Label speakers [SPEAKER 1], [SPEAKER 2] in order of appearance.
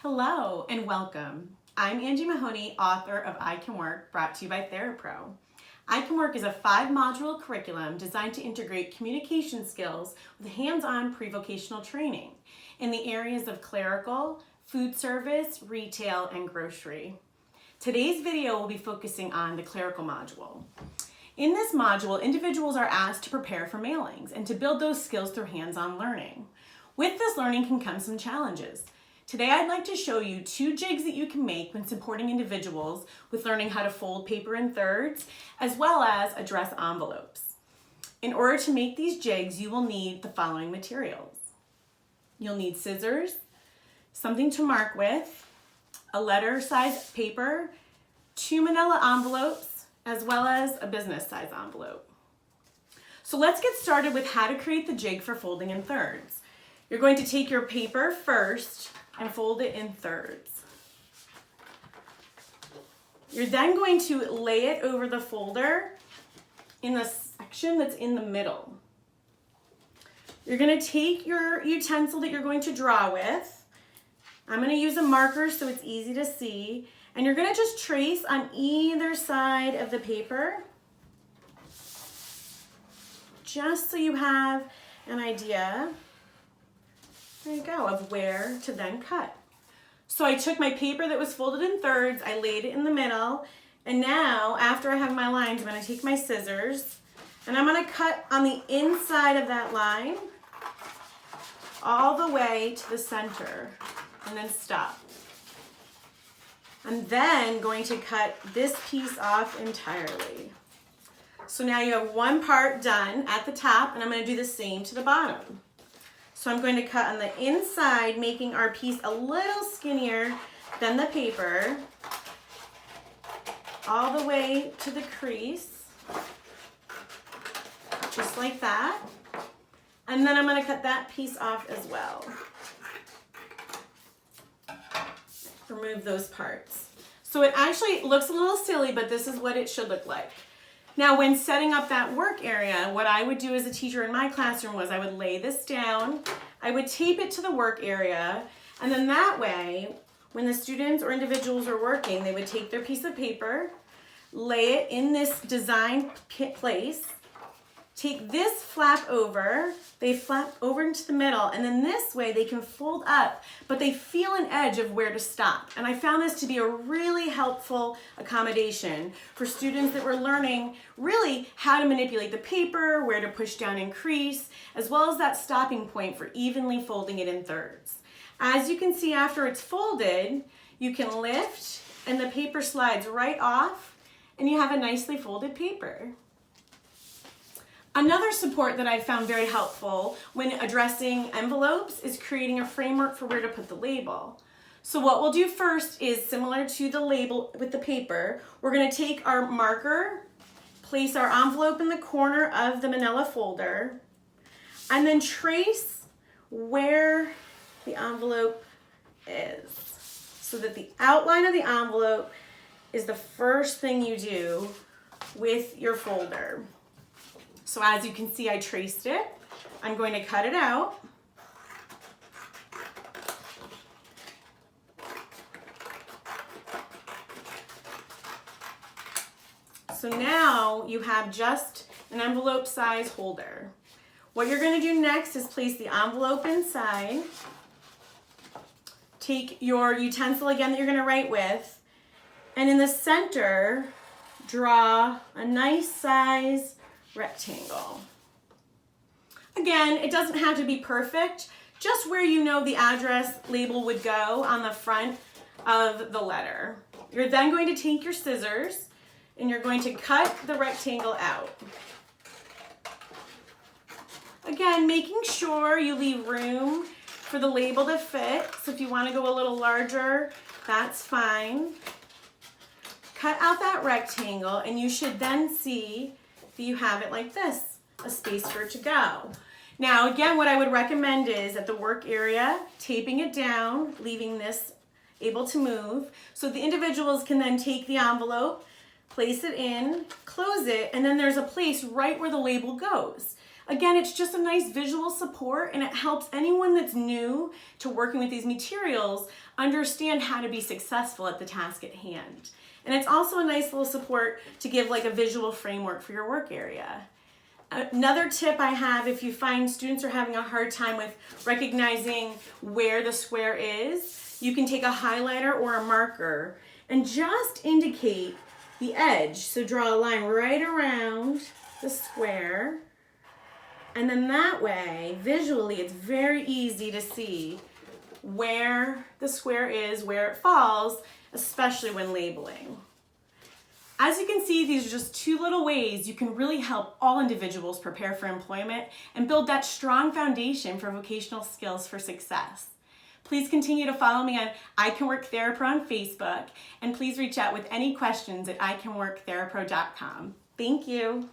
[SPEAKER 1] Hello and welcome. I'm Angie Mahoney, author of I Can Work, brought to you by TheraPro. I Can Work is a 5-module curriculum designed to integrate communication skills with hands-on prevocational training in the areas of clerical, food service, retail, and grocery. Today's video will be focusing on the clerical module. In this module, individuals are asked to prepare for mailings and to build those skills through hands-on learning. With this learning can come some challenges. Today I'd like to show you 2 jigs that you can make when supporting individuals with learning how to fold paper in thirds, as well as address envelopes. In order to make these jigs, you will need the following materials. You'll need scissors, something to mark with, a letter size paper, 2 manila envelopes, as well as a business size envelope. So let's get started with how to create the jig for folding in thirds. You're going to take your paper first and fold it in thirds. You're then going to lay it over the folder in the section that's in the middle. You're going to take your utensil that you're going to draw with. I'm going to use a marker so it's easy to see. And you're going to just trace on either side of the paper, just so you have an idea, there you go, of where to then cut. So I took my paper that was folded in thirds, I laid it in the middle, and now after I have my lines, I'm going to take my scissors and I'm going to cut on the inside of that line all the way to the center and then stop. I'm then going to cut this piece off entirely. So now you have one part done at the top, and I'm going to do the same to the bottom. So I'm going to cut on the inside, making our piece a little skinnier than the paper, all the way to the crease, just like that. And then I'm going to cut that piece off as well. Remove those parts. So it actually looks a little silly, but this is what it should look like. Now, when setting up that work area, what I would do as a teacher in my classroom was I would lay this down, I would tape it to the work area, and then that way, when the students or individuals are working, they would take their piece of paper, lay it in this designed place, take this flap over, they flap over into the middle, and then this way they can fold up, but they feel an edge of where to stop. And I found this to be a really helpful accommodation for students that were learning really how to manipulate the paper, where to push down and crease, as well as that stopping point for evenly folding it in thirds. As you can see, after it's folded, you can lift and the paper slides right off and you have a nicely folded paper. Another support that I've found very helpful when addressing envelopes is creating a framework for where to put the label. So what we'll do first is similar to the label with the paper. We're going to take our marker, place our envelope in the corner of the manila folder, and then trace where the envelope is so that the outline of the envelope is the first thing you do with your folder. So as you can see, I traced it. I'm going to cut it out. So now you have just an envelope size holder. What you're going to do next is place the envelope inside. Take your utensil again that you're going to write with, and in the center, draw a nice size rectangle. Again, it doesn't have to be perfect, just where you know the address label would go on the front of the letter. You're then going to take your scissors and you're going to cut the rectangle out. Again, making sure you leave room for the label to fit. So if you want to go a little larger, that's fine. Cut out that rectangle and you should then see that you have it like this, a space for it to go. Now again, what I would recommend is at the work area, taping it down, leaving this able to move, so the individuals can then take the envelope, place it in, close it, and then there's a place right where the label goes. Again, it's just a nice visual support, and it helps anyone that's new to working with these materials understand how to be successful at the task at hand. And it's also a nice little support to give like a visual framework for your work area. Another tip I have, if you find students are having a hard time with recognizing where the square is, you can take a highlighter or a marker and just indicate the edge. So draw a line right around the square, and then that way, visually, it's very easy to see where the square is, where it falls, especially when labeling. As you can see, these are just two little ways you can really help all individuals prepare for employment and build that strong foundation for vocational skills for success. Please continue to follow me on I Can Work TheraPro on Facebook, and please reach out with any questions at icanworktherapro.com. Thank you.